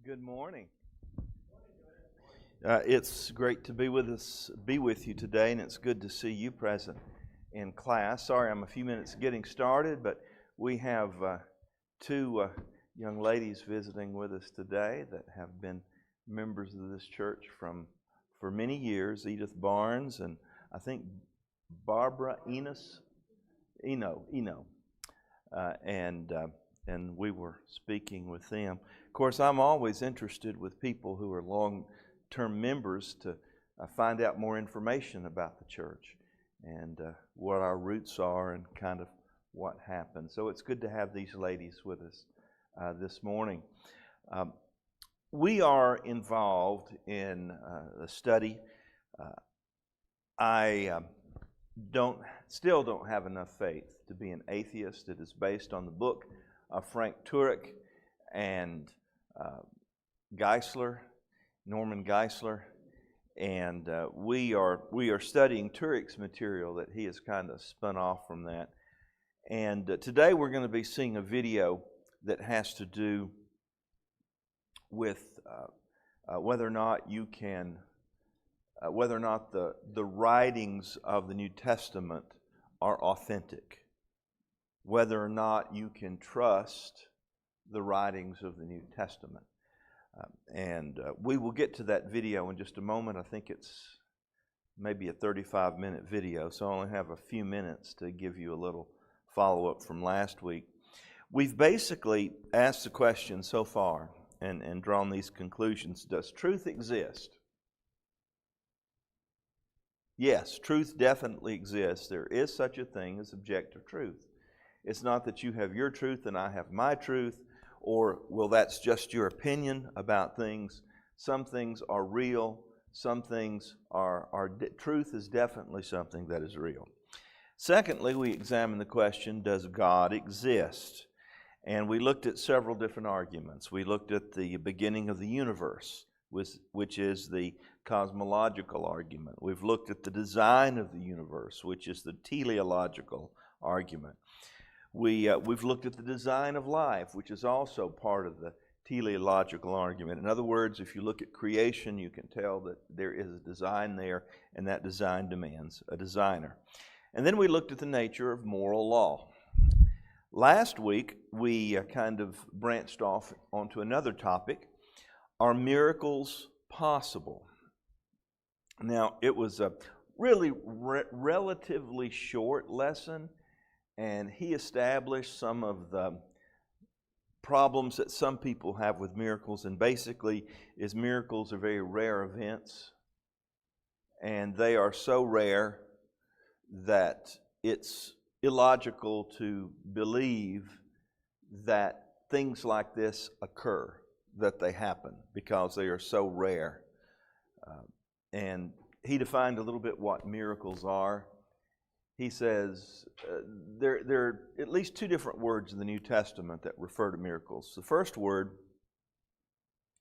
Good morning. It's great to be with you today, and it's good to see you present in class. Sorry, I'm a few minutes getting started, but we have two young ladies visiting with us today that have been members of this church for many years. Edith Barnes and I think Barbara Eno, and we were speaking with them. Of course, I'm always interested with people who are long-term members to find out more information about the church and what our roots are and kind of what happened. So it's good to have these ladies with us this morning. We are involved in a study. I still don't have enough faith to be an atheist. It is based on the book of Frank Turek and Norman Geisler, and we are studying Turek's material that he has kind of spun off from that. And today we're going to be seeing a video that has to do with whether or not the writings of the New Testament are authentic, whether or not you can trust the writings of the New Testament. And we will get to that video in just a moment. I think it's maybe a 35-minute video, so I only have a few minutes to give you a little follow-up from last week. We've basically asked the question so far and drawn these conclusions. Does truth exist? Yes, truth definitely exists. There is such a thing as objective truth. It's not that you have your truth and I have my truth, or, well, that's just your opinion about things. Some things are real. Some things truth is definitely something that is real. Secondly, we examined the question, does God exist? And we looked at several different arguments. We looked at the beginning of the universe, which is the cosmological argument. We've looked at the design of the universe, which is the teleological argument. We've looked at the design of life, which is also part of the teleological argument. In other words, if you look at creation, you can tell that there is a design there, and that design demands a designer. And then we looked at the nature of moral law. Last week, we kind of branched off onto another topic. Are miracles possible? Now, it was a really relatively short lesson, and he established some of the problems that some people have with miracles, and basically is miracles are very rare events, and they are so rare that it's illogical to believe that things like this occur, that they happen, because they are so rare. And he defined a little bit what miracles are. He says there are at least two different words in the New Testament that refer to miracles. The first word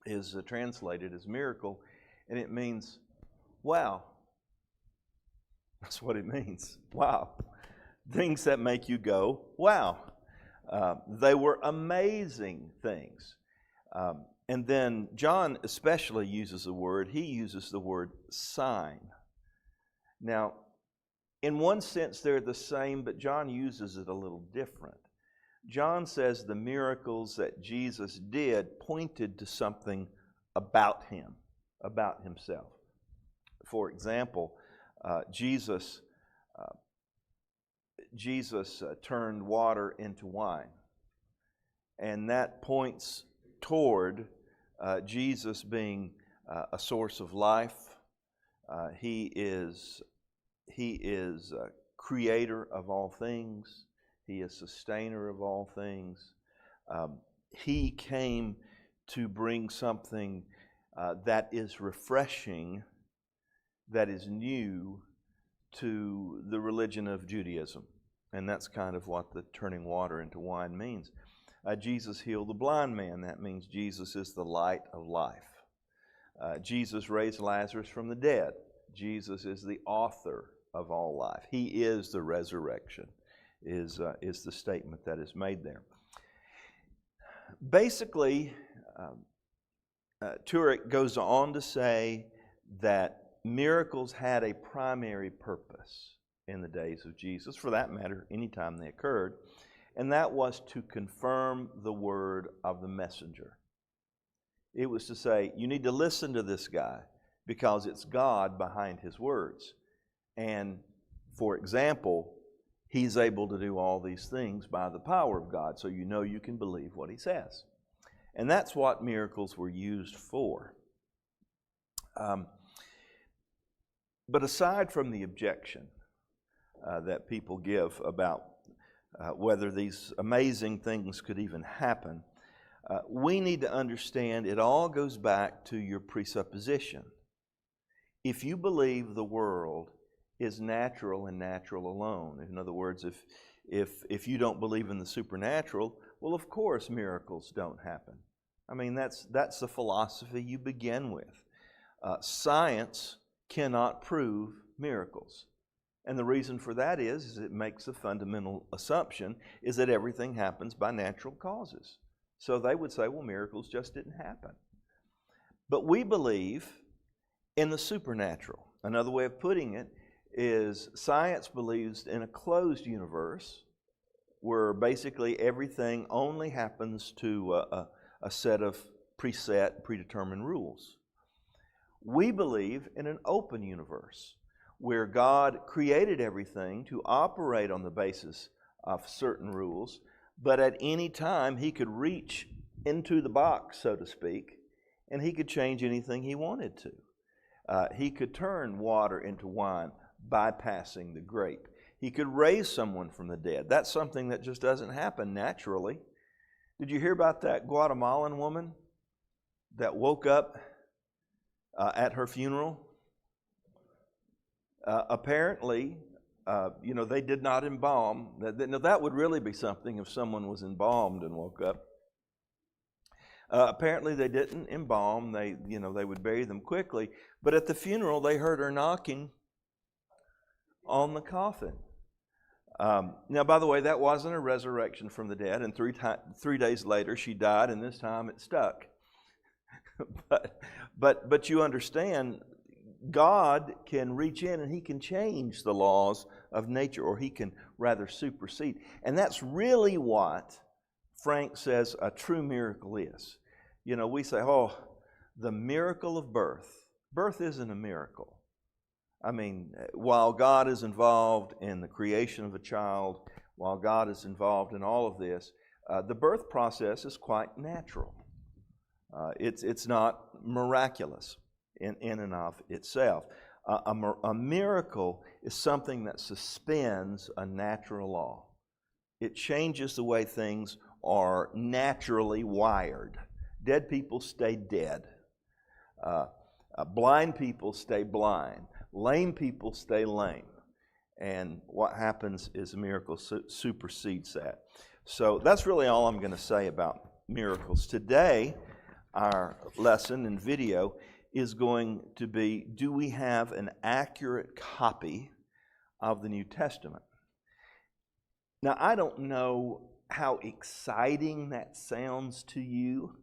is translated as miracle, and it means wow. That's what it means. Wow. Things that make you go, wow. They were amazing things. And then John especially uses the word sign. Now, in one sense, they're the same, but John uses it a little different. John says the miracles that Jesus did pointed to something about him, about himself. For example, Jesus turned water into wine, and that points toward Jesus being a source of life. He is creator of all things. He is sustainer of all things. He came to bring something that is refreshing, that is new to the religion of Judaism. And that's kind of what the turning water into wine means. Jesus healed the blind man. That means Jesus is the light of life. Jesus raised Lazarus from the dead. Jesus is the author of all life. He is the resurrection, is the statement that is made there. Basically, Turek goes on to say that miracles had a primary purpose in the days of Jesus, for that matter, anytime they occurred, and that was to confirm the word of the messenger. It was to say, you need to listen to this guy because it's God behind his words. And, for example, he's able to do all these things by the power of God, so you know you can believe what he says. And that's what miracles were used for. But aside from the objection that people give about whether these amazing things could even happen, we need to understand it all goes back to your presupposition. If you believe the world is natural and natural alone, in other words, if you don't believe in the supernatural, well, of course miracles don't happen. I mean, that's the philosophy you begin with. Science cannot prove miracles. And the reason for that is it makes a fundamental assumption is that everything happens by natural causes. So they would say, well, miracles just didn't happen. But we believe in the supernatural. Another way of putting it is science believes in a closed universe where basically everything only happens to a set of predetermined rules. We believe in an open universe where God created everything to operate on the basis of certain rules, but at any time he could reach into the box, so to speak, and he could change anything he wanted to. He could turn water into wine, bypassing the grape. He could raise someone from the dead. That's something that just doesn't happen naturally. Did you hear about that Guatemalan woman that woke up at her funeral? Apparently, they did not embalm. Now, that would really be something if someone was embalmed and woke up. Apparently, they didn't embalm. They would bury them quickly. But at the funeral, they heard her knocking on the coffin. Now, by the way, that wasn't a resurrection from the dead. And 3 days later, she died, and this time it stuck. But you understand, God can reach in and he can change the laws of nature, or he can rather supersede. And that's really what Frank says a true miracle is. We say, oh, the miracle of birth. Birth isn't a miracle. I mean, while God is involved in the creation of a child, while God is involved in all of this, the birth process is quite natural. It's not miraculous in and of itself. A miracle is something that suspends a natural law. It changes the way things are naturally wired. Dead people stay dead. Blind people stay blind. Lame people stay lame. And what happens is a miracle supersedes that. So that's really all I'm going to say about miracles. Today, our lesson in video is going to be, do we have an accurate copy of the New Testament? Now, I don't know how exciting that sounds to you.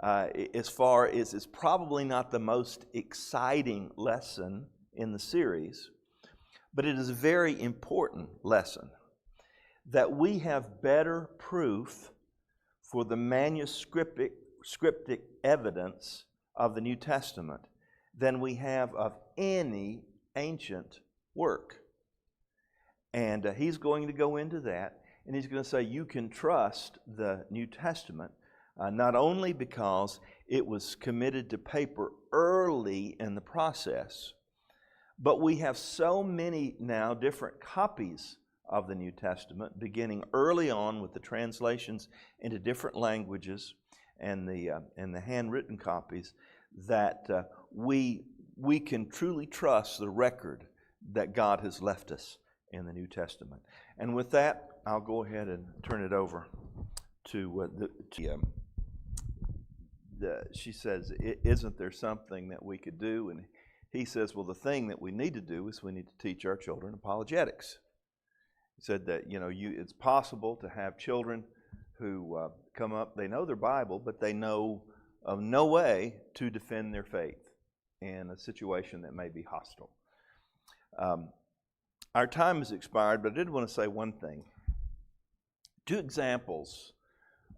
As far as it's probably not the most exciting lesson in the series, but it is a very important lesson that we have better proof for the manuscriptic evidence of the New Testament than we have of any ancient work. And he's going to go into that, and he's going to say you can trust the New Testament not only because it was committed to paper early in the process, but we have so many now different copies of the New Testament, beginning early on with the translations into different languages and the handwritten copies, that we can truly trust the record that God has left us in the New Testament. And with that, I'll go ahead and turn it over to she says, isn't there something that we could do? And he says, well, the thing that we need to do is we need to teach our children apologetics. He said that, it's possible to have children who come up, they know their Bible, but they know of no way to defend their faith in a situation that may be hostile. Our time has expired, but I did want to say one thing. 2 examples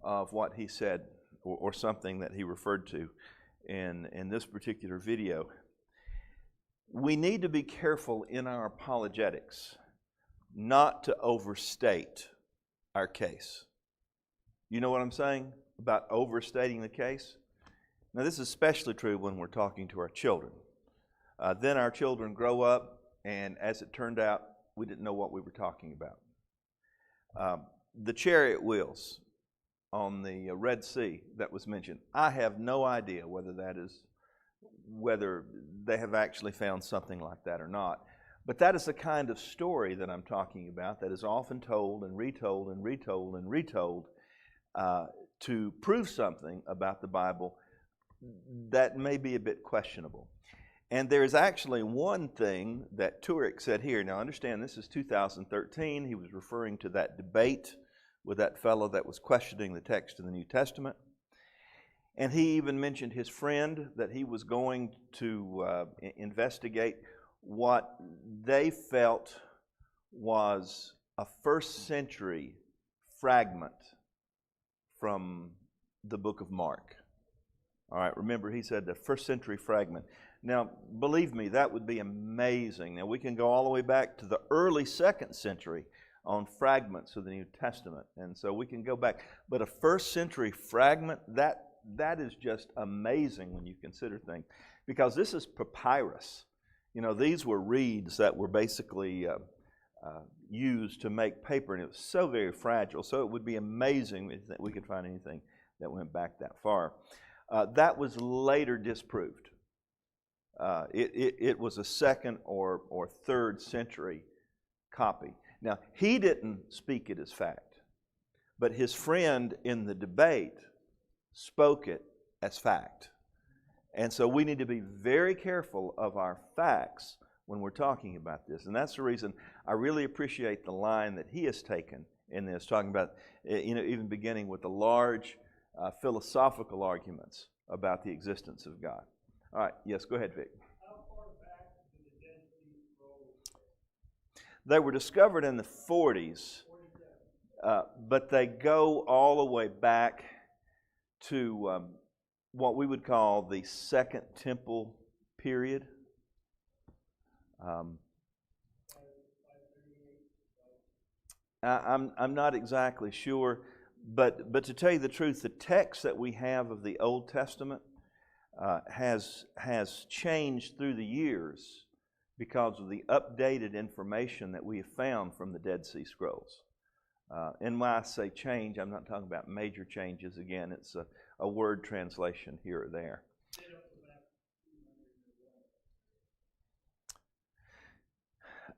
of what he said, or something that he referred to in this particular video. We need to be careful in our apologetics not to overstate our case. You know what I'm saying about overstating the case? Now, this is especially true when we're talking to our children. Then our children grow up, and as it turned out, we didn't know what we were talking about. The chariot wheels on the Red Sea that was mentioned, I have no idea whether they have actually found something like that or not. But that is the kind of story that I'm talking about that is often told and retold and retold and retold to prove something about the Bible that may be a bit questionable. And there's actually one thing that Turek said here. Now understand, this is 2013. He was referring to that debate with that fellow that was questioning the text of the New Testament. And he even mentioned his friend that he was going to investigate what they felt was a first century fragment from the book of Mark. All right, remember he said the first century fragment. Now, believe me, that would be amazing. Now, we can go all the way back to the early 2nd century on fragments of the New Testament. And so we can go back. But a first century fragment, that is just amazing when you consider things. Because this is papyrus. You know, these were reeds that were basically used to make paper, and it was so very fragile. So it would be amazing that we could find anything that went back that far. That was later disproved. It was a 2nd or 3rd century copy. Now, he didn't speak it as fact, but his friend in the debate spoke it as fact. And so we need to be very careful of our facts when we're talking about this. And that's the reason I really appreciate the line that he has taken in this, talking about, even beginning with the large philosophical arguments about the existence of God. All right, yes, go ahead, Vic. How far back did the Dead Sea Scrolls go? They were discovered in the 40s, but they go all the way back to what we would call the Second Temple period. I'm not exactly sure, but to tell you the truth, the text that we have of the Old Testament has changed through the years because of the updated information that we have found from the Dead Sea Scrolls. And when I say change, I'm not talking about major changes. Again, it's a word translation here or there.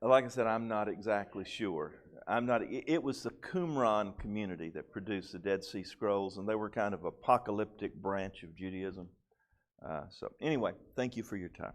Like I said, I'm not exactly sure. It was the Qumran community that produced the Dead Sea Scrolls, and they were kind of an apocalyptic branch of Judaism. So anyway, thank you for your time.